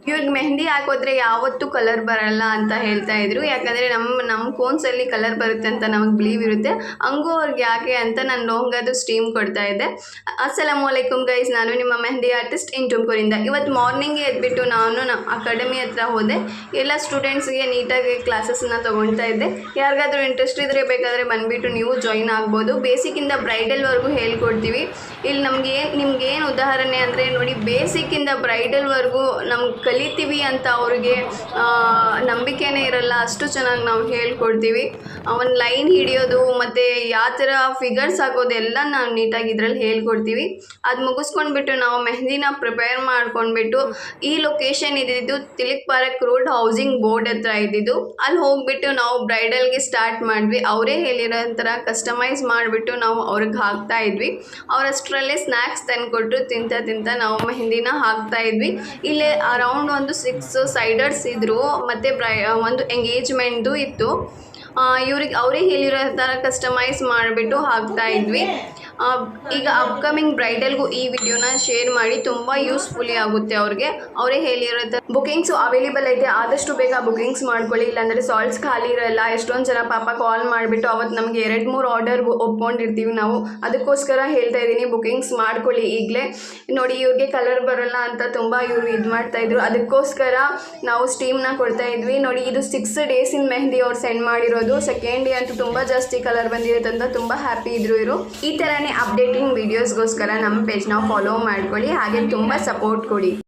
ಇವ್ರಿಗೆ ಮೆಹಂದಿ ಹಾಕೋದ್ರೆ ಯಾವತ್ತೂ ಕಲರ್ ಬರಲ್ಲ ಅಂತ ಹೇಳ್ತಾ ಇದ್ರು. ಯಾಕಂದರೆ ನಮ್ಮ ಕೋನ್ಸಲ್ಲಿ ಕಲರ್ ಬರುತ್ತೆ ಅಂತ ನಮಗೆ ಬಿಲೀವ್ ಇರುತ್ತೆ. ಹಂಗೂ ಅವ್ರಿಗೆ ಯಾಕೆ ಅಂತ ನಾನು ಲೋಂಗದು ಸ್ಟೀಮ್ ಕೊಡ್ತಾ ಇದ್ದೆ. ಅಸ್ಸಲಾಮು ಅಲೈಕುಮ್ ಗೈಸ್, ನಾನು ನಿಮ್ಮ ಮೆಹಂದಿ ಆರ್ಟಿಸ್ಟ್ ಇನ್ ತುಮಕೂರಿಂದ. ಇವತ್ತು ಮಾರ್ನಿಂಗ್ ಎದ್ಬಿಟ್ಟು ನಾನು ನಮ್ಮ ಅಕಾಡೆಮಿ ಹತ್ರ ಹೋದೆ. ಎಲ್ಲ ಸ್ಟೂಡೆಂಟ್ಸ್ಗೆ ನೀಟಾಗಿ ಕ್ಲಾಸಸ್ನ ತೊಗೊಳ್ತಾ ಇದ್ದೆ. ಯಾರಿಗಾದ್ರೂ ಇಂಟ್ರೆಸ್ಟ್ ಇದ್ದರೆ ಬೇಕಾದರೆ ಬಂದುಬಿಟ್ಟು ನೀವು ಜಾಯಿನ್ ಆಗ್ಬೋದು. ಬೇಸಿಕ್ಕಿಂದ ಬ್ರೈಡಲ್ವರೆಗೂ ಹೇಳ್ಕೊಡ್ತೀವಿ. ಇಲ್ಲಿ ನಿಮ್ಗೇನು ಉದಾಹರಣೆ ಅಂದರೆ ನೋಡಿ, ಬೇಸಿಕ್ಕಿಂದ ಬ್ರೈಡಲ್ವರೆಗೂ ನಮ್ಗೆ ಕಲಿತೀವಿ ಅಂತ ಅವ್ರಿಗೆ ನಂಬಿಕೆನೇ ಇರಲ್ಲ, ಅಷ್ಟು ಚೆನ್ನಾಗಿ ನಾವು ಹೇಳ್ಕೊಡ್ತೀವಿ. ಒಂದು ಲೈನ್ ಹಿಡಿಯೋದು ಮತ್ತು ಯಾವ ಥರ ಫಿಗರ್ಸ್ ಹಾಕೋದು ಎಲ್ಲ ನಾವು ನೀಟಾಗಿ ಇದರಲ್ಲಿ ಹೇಳ್ಕೊಡ್ತೀವಿ. ಅದು ಮುಗಿಸ್ಕೊಂಡ್ಬಿಟ್ಟು ನಾವು ಮೆಹಂದಿನ ಪ್ರಿಪೇರ್ ಮಾಡ್ಕೊಂಡ್ಬಿಟ್ಟು ಈ ಲೊಕೇಶನ್ ಇದ್ದಿದ್ದು Tilak park road housing board ಹತ್ರ ಇದ್ದಿದ್ದು. ಅಲ್ಲಿ ಹೋಗ್ಬಿಟ್ಟು ನಾವು ಬ್ರೈಡಲ್ಗೆ ಸ್ಟಾರ್ಟ್ ಮಾಡಿದ್ವಿ. ಅವರೇ ಹೇಳಿರೋ ಥರ ಕಸ್ಟಮೈಸ್ ಮಾಡಿಬಿಟ್ಟು ನಾವು ಅವ್ರಿಗೆ ಹಾಕ್ತಾ ಇದ್ವಿ. ಅವರಷ್ಟರಲ್ಲೇ ಸ್ನ್ಯಾಕ್ಸ್ ತಂದುಕೊಟ್ಟು ತಿಂತ ನಾವು ಮೆಹಂದಿನ ಹಾಕ್ತಾ ಇದ್ವಿ. ಇಲ್ಲೇ ಅರೌಂಡ್ ಒಂದು 6 ಸೈಡರ್ಸ್ ಇದ್ದರು ಮತ್ತು ಒಂದು ಎಂಗೇಜ್ಮೆಂಟ್ದು ಇತ್ತು. ಇವ್ರಿಗೆ ಅವರೇ ಹೇಳಿರೋ ಥರ ಕಸ್ಟಮೈಸ್ ಮಾಡಿಬಿಟ್ಟು ಹಾಕ್ತಾ ಇದ್ವಿ. ಈಗ ಅಪ್ಕಮಿಂಗ್ ಬ್ರೈಡಲ್ಗೂ ಈ ವಿಡಿಯೋನ ಶೇರ್ ಮಾಡಿ, ತುಂಬ ಯೂಸ್ಫುಲಿ ಆಗುತ್ತೆ ಅವ್ರಿಗೆ. ಅವರೇ ಹೇಳಿರೋ ಥರ ಬುಕಿಂಗ್ಸು ಅವೈಲೇಬಲ್ ಐತೆ, ಆದಷ್ಟು ಬೇಗ ಬುಕಿಂಗ್ಸ್ ಮಾಡ್ಕೊಳ್ಳಿ, ಇಲ್ಲಾಂದರೆ ಸಾಲ್ಟ್ಸ್ ಖಾಲಿ ಇರಲ್ಲ. ಎಷ್ಟೊಂದು ಜನ ಪಾಪ ಕಾಲ್ ಮಾಡಿಬಿಟ್ಟು ಅವತ್ತು ನಮಗೆ 2-3 ಆರ್ಡರ್ ಒಪ್ಕೊಂಡಿರ್ತೀವಿ ನಾವು. ಅದಕ್ಕೋಸ್ಕರ ಹೇಳ್ತಾ ಇದ್ದೀನಿ, ಬುಕಿಂಗ್ಸ್ ಮಾಡ್ಕೊಳ್ಳಿ ಈಗಲೇ. ನೋಡಿ, ಇವ್ರಿಗೆ ಕಲರ್ ಬರೋಲ್ಲ ಅಂತ ತುಂಬ ಇವರು ಇದು ಮಾಡ್ತಾಯಿದ್ರು. ಅದಕ್ಕೋಸ್ಕರ ನಾವು ಸ್ಟೀಮ್ನ ಕೊಡ್ತಾ ಇದ್ವಿ. ನೋಡಿ, ಇದು 6 ಡೇಸಿನ ಮೆಹಂದಿ ಅವ್ರು ಸೆಂಡ್ ಮಾಡಿರೋದು. ಸೆಕೆಂಡ್ ಡೇ ಅಂತೂ ತುಂಬ ಜಾಸ್ತಿ ಕಲರ್ ಬಂದಿರುತ್ತೆ ಅಂತ ತುಂಬ ಹ್ಯಾಪಿ ಇದ್ರು ಇವರು. ಈ ಥರನೇ ಅಪ್ಡೇಟಿಂಗ್ ವೀಡಿಯೋಸ್ಗೋಸ್ಕರ ನಮ್ಮ ಪೇಜ್ನ ಫಾಲೋ ಮಾಡ್ಕೊಳ್ಳಿ, ಹಾಗೆ ತುಂಬ ಸಪೋರ್ಟ್ ಕೊಡಿ.